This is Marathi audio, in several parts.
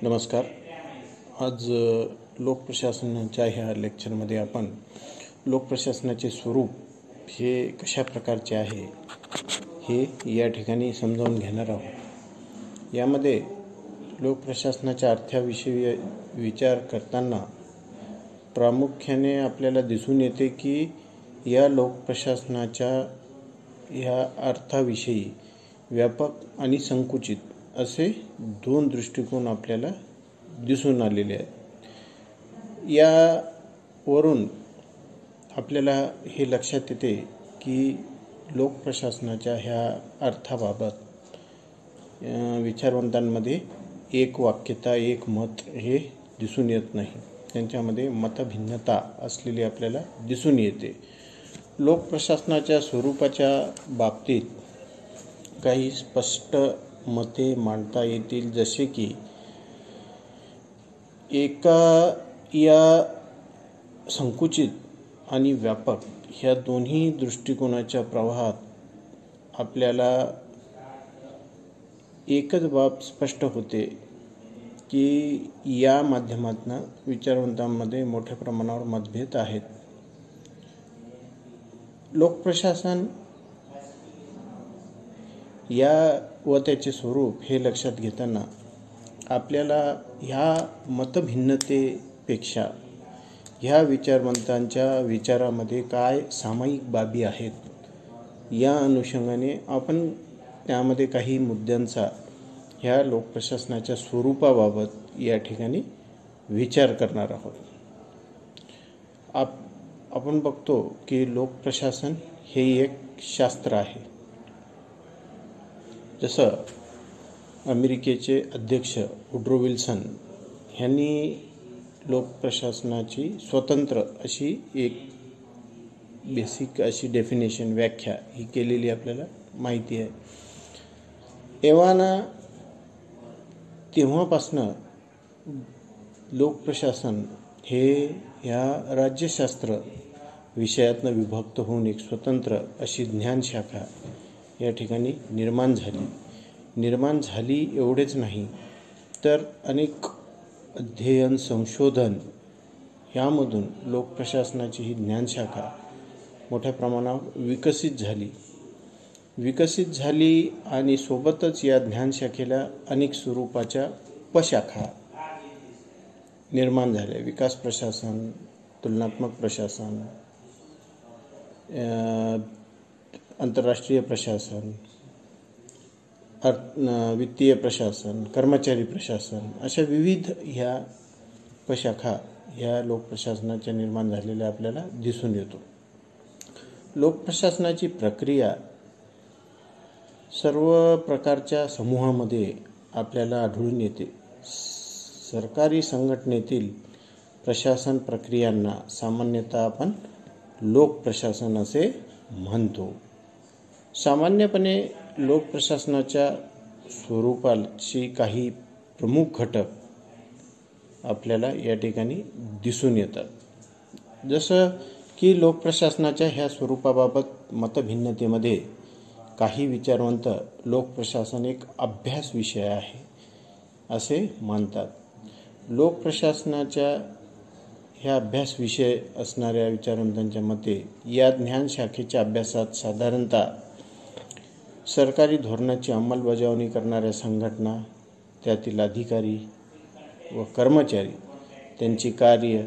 नमस्कार. आज लोकप्रशासनाच्या ह्या लेक्चरमध्ये आपण लोकप्रशासनाचे स्वरूप हे कशा प्रकारचे आहे हे या ठिकाणी समजावून घेणार आहोत. यामध्ये लोकप्रशासनाच्या अर्थाविषयी विचार करताना प्रामुख्याने आपल्याला दिसून येते की या लोकप्रशासनाच्या ह्या अर्थाविषयी व्यापक आणि संकुचित असे दोन दृष्टिकोन आपल्याला दिसून आलेले आहेत. यावरून आपल्याला हे लक्षात येते की लोकप्रशासनाच्या ह्या अर्थाबाबत विचारवंतांमध्ये एक वाक्यता, एक मत हे दिसून येत नाही. त्यांच्यामध्ये मतभिन्नता असलेली आपल्याला दिसून येते. लोकप्रशासनाच्या स्वरूपाच्या बाबतीत काही स्पष्ट मते मांडता येतील, जसे की या संकुचित आणि व्यापक ह्या दोन्ही दृष्टिकोनाच्या प्रवाहात आपल्याला एकच बाब स्पष्ट होते की या माध्यमातून विचारवंतांमध्ये मोठ्या प्रमाणावर मतभेद आहेत. लोकप्रशासन या व त्याचे स्वरूप हे लक्षात घेताना आपल्याला ह्या मतभिन्नतेपेक्षा ह्या विचारवंतांच्या विचारामध्ये काय सामायिक बाबी आहेत या अनुषंगाने आपण त्यामध्ये काही मुद्द्यांचा ह्या लोकप्रशासनाच्या स्वरूपाबाबत या ठिकाणी विचार करणार आहोत. आपण बघतो की लोकप्रशासन हे एक शास्त्र आहे. जसं अमेरिकेचे अध्यक्ष वुड्रो विल्सन यांनी लोकप्रशासनाची स्वतंत्र अशी एक बेसिक अशी डेफिनेशन, व्याख्या ही केलेली आपल्याला माहिती आहे. तेव्हापासनं लोकप्रशासन हे ह्या राज्यशास्त्र विषयातनं विभक्त होऊन एक स्वतंत्र अशी ज्ञानशाखा या ठिकाणी निर्माण झाली. एवढेच नाही तर अनेक अध्ययन, संशोधन यामधून लोकप्रशासनाची ही ज्ञानशाखा मोठ्या प्रमाणावर विकसित झाली आणि सोबतच या ज्ञानशाखेला अनेक स्वरूपाच्या उपशाखा निर्माण झाल्या. विकास प्रशासन, तुलनात्मक प्रशासन, आंतरराष्ट्रीय प्रशासन, वित्तीय प्रशासन, कर्मचारी प्रशासन, अशा विविध ह्या उपशाखा ह्या लोकप्रशासनाच्या निर्माण झालेल्या आपल्याला दिसून येतो. लोकप्रशासनाची प्रक्रिया सर्व प्रकारच्या समूहामध्ये आपल्याला आढळून येते. सरकारी संघटनेतील प्रशासन प्रक्रियांना सामान्यतः आपण लोकप्रशासन असे म्हणतो. सामान्यपणे लोकप्रशासनाच्या स्वरूपाची काही प्रमुख घटक आपल्याला या ठिकाणी दिसून येतात. जसं की लोकप्रशासनाच्या ह्या स्वरूपाबाबत मतभिन्नतेमध्ये काही विचारवंत लोकप्रशासन एक अभ्यास विषय आहे असे मानतात. लोकप्रशासनाच्या ह्या अभ्यास विषय असणाऱ्या विचारवंतांच्या मते या ज्ञानशाखेच्या अभ्यासात साधारणतः सरकारी धोरणाची अंमलबजावणी करणाऱ्या संघटना, त्यातील अधिकारी व कर्मचारी, त्यांची कार्य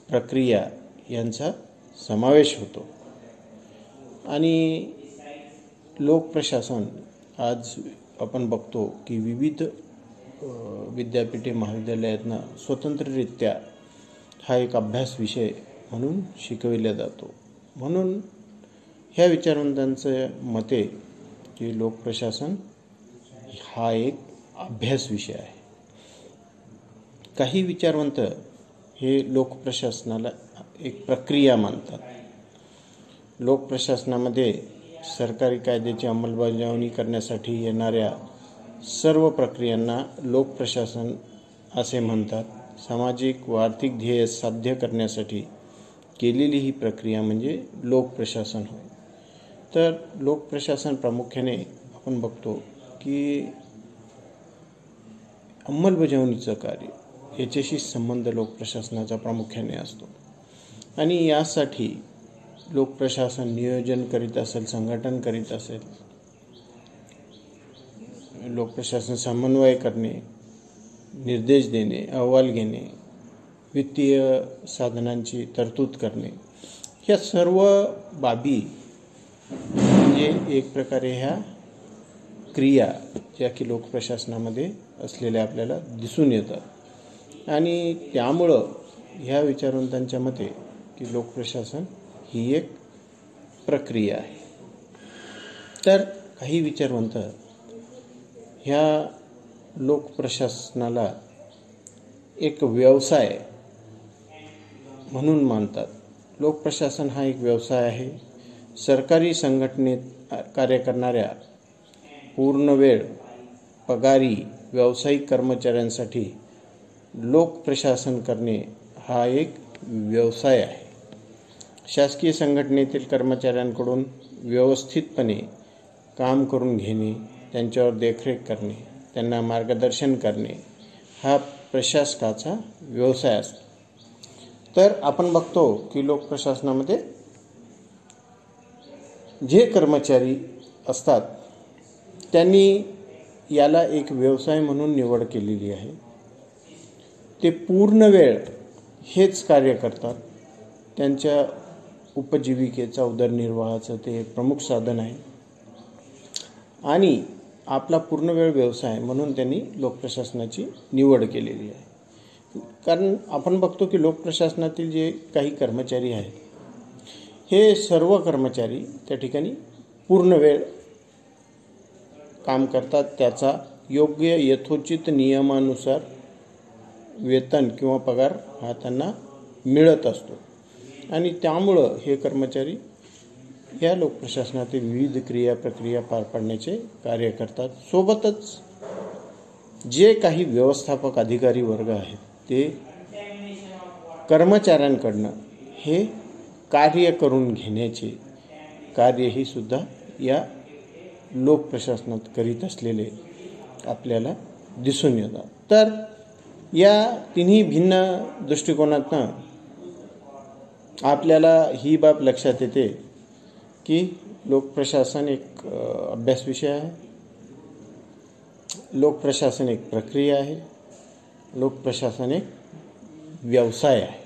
प्रक्रिया यांचा समावेश होतो. आणि लोकप्रशासन आज आपण बघतो की विविध विद्यापीठे, महाविद्यालयातनं स्वतंत्ररित्या हा एक अभ्यास विषय म्हणून शिकविला जातो. म्हणून ह्या विचारवंतांचं मते की लोकप्रशासन हा एक अभ्यास विषय आहे. काही विचारवंत हे लोकप्रशासनाला एक प्रक्रिया मानतात. लोकप्रशासनामध्ये सरकारी कायद्याची अंमलबजावणी करण्यासाठी येणाऱ्या सर्व प्रक्रियांना लोकप्रशासन असे म्हणतात. सामाजिक व आर्थिक ध्येय साध्य करण्यासाठी केलेली ही प्रक्रिया म्हणजे लोकप्रशासन होय. तर लोकप्रशासन प्रामुख्याने आपण बघतो की अंमलबजावणीचं कार्य याच्याशी संबंध लोकप्रशासनाचा प्रामुख्याने असतो. आणि यासाठी लोकप्रशासन नियोजन करीत असेल, संघटन करीत असेल, लोकप्रशासन समन्वय करणे, निर्देश देणे, अहवाल घेणे, वित्तीय साधनांची तरतूद करणे, ह्या सर्व बाबी म्हणजे एक प्रकारे ह्या क्रिया ज्या की लोकप्रशासनामध्ये असलेल्या आपल्याला दिसून येतात. आणि त्यामुळं ह्या विचारवंतांच्या मते की लोकप्रशासन ही एक प्रक्रिया आहे. तर काही विचारवंत ह्या लोकप्रशासनाला एक व्यवसाय म्हणून मानतात. लोकप्रशासन हा एक व्यवसाय आहे. सरकारी संघटनेत कार्य करणाऱ्या पूर्ण वेळ पगारी व्यावसायिक कर्मचाऱ्यांसाठी लोकप्रशासन करणे हा एक व्यवसाय आहे. शासकीय संघटनेतील कर्मचाऱ्यांकडून व्यवस्थितपणे काम करून घेणे, त्यांच्यावर देखरेख करणे, त्यांना मार्गदर्शन करणे हा प्रशासकाचा व्यवसाय असतो. तर आपण बघतो की लोकप्रशासनामध्ये जे कर्मचारी असतात त्यांनी याला एक व्यवसाय म्हणून निवड केलेली आहे. ते पूर्ण वेळ हेच कार्य करतात. त्यांच्या उपजीविकेचा, उदरनिर्वाहाचं ते प्रमुख साधन आहे. आणि आपला पूर्णवेळ व्यवसाय म्हणून त्यांनी लोकप्रशासनाची निवड केलेली आहे. कारण आपण बघतो की लोकप्रशासनातील जे काही कर्मचारी आहेत हे सर्व कर्मचारी त्या ठिकाणी पूर्ण वेळ काम करतात. त्याचा योग्य यथोचित नियमानुसार वेतन किंवा पगार हा त्यांना मिळत असतो. आणि त्यामुळं हे कर्मचारी या लोकप्रशासनातील विविध क्रिया प्रक्रिया पार पाडण्याचे कार्य करतात. सोबतच जे काही व्यवस्थापक अधिकारी वर्ग आहेत ते कर्मचाऱ्यांकडनं हे कार्य करून घेण्याचे कार्यही सुद्धा या लोकप्रशासनात करीत असलेले आपल्याला दिसून येतात. तर या तिन्ही भिन्न दृष्टिकोनातनं आपल्याला ही बाब लक्षात येते की लोकप्रशासन एक अभ्यास विषय आहे, लोकप्रशासन एक प्रक्रिया आहे, लोकप्रशासन एक व्यवसाय आहे.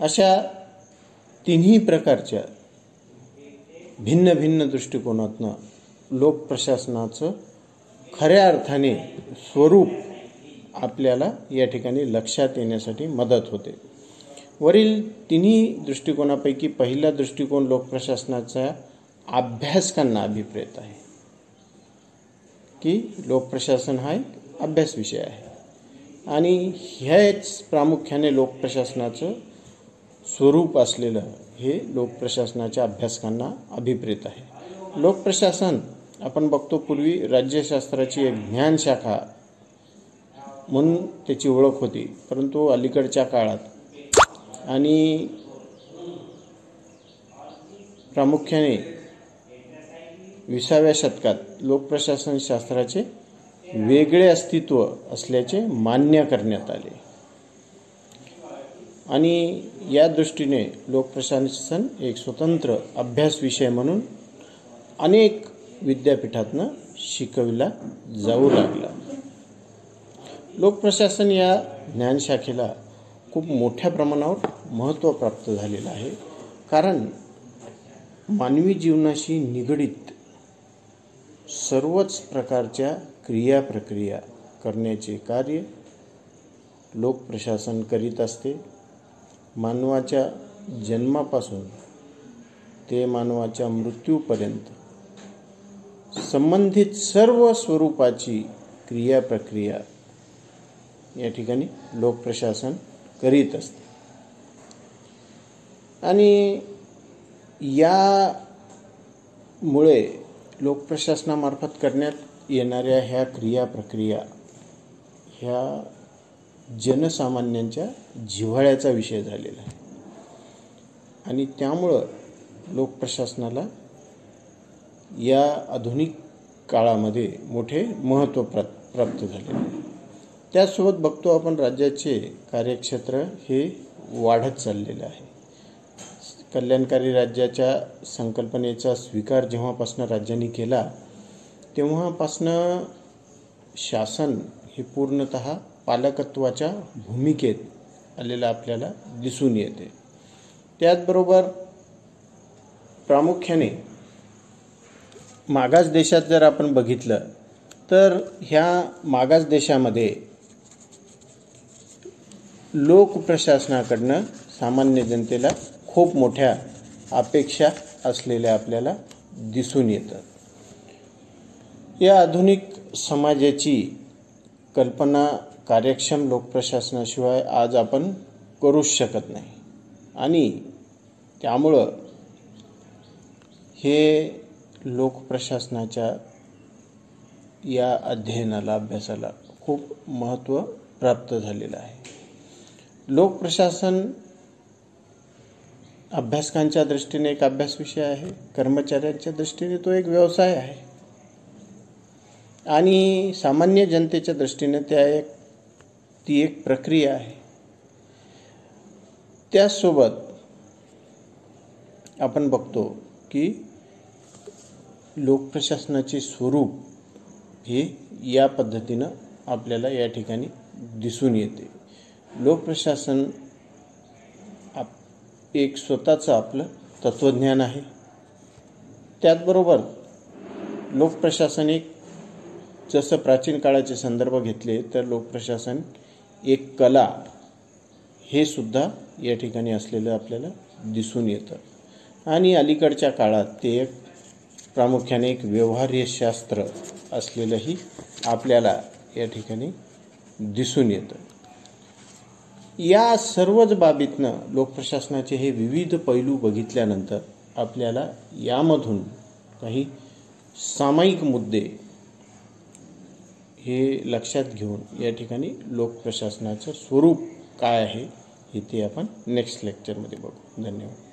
अशा तिन्ही प्रकारच्या भिन्न भिन्न दृष्टिकोनातनं लोकप्रशासनाचं खऱ्या अर्थाने स्वरूप आपल्याला या ठिकाणी लक्षात येण्यासाठी मदत होते. वरील तिन्ही दृष्टिकोनापैकी पहिला दृष्टिकोन लोकप्रशासनाचा अभ्यासकांना अभिप्रेत आहे की लोकप्रशासन हा एक अभ्यास विषय आहे. आणि हेच प्रामुख्याने लोकप्रशासनाचं स्वरूप असलेलं हे लोकप्रशासनाच्या अभ्यासकांना अभिप्रेत आहे. लोकप्रशासन आपण बघतो पूर्वी राज्यशास्त्राची एक ज्ञानशाखा म्हणून त्याची ओळख होती. परंतु अलीकडच्या काळात आणि प्रामुख्याने 20व्या शतकात लोकप्रशासन शास्त्राचे वेगळे अस्तित्व असल्याचे मान्य करण्यात आले. आणि या दृष्टीने लोकप्रशासन एक स्वतंत्र अभ्यास विषय म्हणून अनेक विद्यापीठातनं शिकविला जाऊ लागला. लोकप्रशासन या ज्ञानशाखेला खूप मोठ्या प्रमाणावर महत्त्व प्राप्त झालेलं आहे. कारण मानवी जीवनाशी निगडित सर्वच प्रकारच्या क्रिया प्रक्रिया करण्याचे कार्य लोकप्रशासन करीत असते. मानवाच्या जन्मापासून ते मानवाच्या मृत्यूपर्यंत संबंधित सर्व स्वरूपाची क्रिया प्रक्रिया या ठिकाणी लोकप्रशासन करीत असते. आणि यामुळे लोकप्रशासनामार्फत करण्यात येणाऱ्या ह्या क्रिया प्रक्रिया ह्या जनसामान्यांच्या जिव्हाळ्याचा विषय झालेला आहे. आणि त्यामुळं लोकप्रशासनाला या आधुनिक काळामध्ये मोठे महत्त्व प्राप्त झालेले आहे. त्याचसोबत बघतो आपण राज्याचे कार्यक्षेत्र हे वाढत चाललेलं आहे. कल्याणकारी राज्याच्या संकल्पनेचा स्वीकार जेव्हापासून राज्यांनी केला तेव्हापासनं शासन हे पूर्णतः पालकत्वाच्या भूमिकेत आलेलं आपल्याला दिसून येते. त्याचबरोबर प्रामुख्याने मागास देशात जर आपण बघितलं तर ह्या मागास देशामध्ये लोकप्रशासनाकडनं सामान्य जनतेला खूप मोठ्या अपेक्षा असलेल्या आपल्याला दिसून येतात. या आधुनिक समाजाची कल्पना कार्यक्षम लोकप्रशासनाशिवाय आज आपण करूच शकत नाही आणि त्यामुळं हे लोकप्रशासनाच्या या अध्ययनाला अभ्यासाला खूप महत्त्व प्राप्त झालेलं आहे. लोकप्रशासन अभ्यासकांच्या दृष्टीने एक अभ्यास विषय आहे, कर्मचाऱ्यांच्या दृष्टीने तो एक व्यवसाय आहे आणि सामान्य जनतेच्या दृष्टीने ती एक प्रक्रिया आहे. त्याचसोबत आपण बघतो की लोकप्रशासनाचे स्वरूप हे या पद्धतीनं आपल्याला या ठिकाणी दिसून येते. लोकप्रशासन एक स्वतःचं आपलं तत्त्वज्ञान आहे. त्याचबरोबर लोकप्रशासन एक जसं प्राचीन काळाचे संदर्भ घेतले तर लोकप्रशासन एक कला हे सुद्धा या ठिकाणी असलेलं आपल्याला दिसून येतं आणि अलीकडच्या काळात ते एक प्रामुख्याने एक व्यवहार्यशास्त्र असलेलंही आपल्याला या ठिकाणी दिसून येतं. या सर्वच बाबीतनं लोकप्रशासनाचे हे विविध पैलू बघितल्यानंतर आपल्याला यामधून काही सामायिक मुद्दे हे लक्षात घेऊन या ठिकाणी लोकप्रशासनाचं स्वरूप काय आहे हे ते आपण नेक्स्ट लेक्चरमध्ये बघू. धन्यवाद.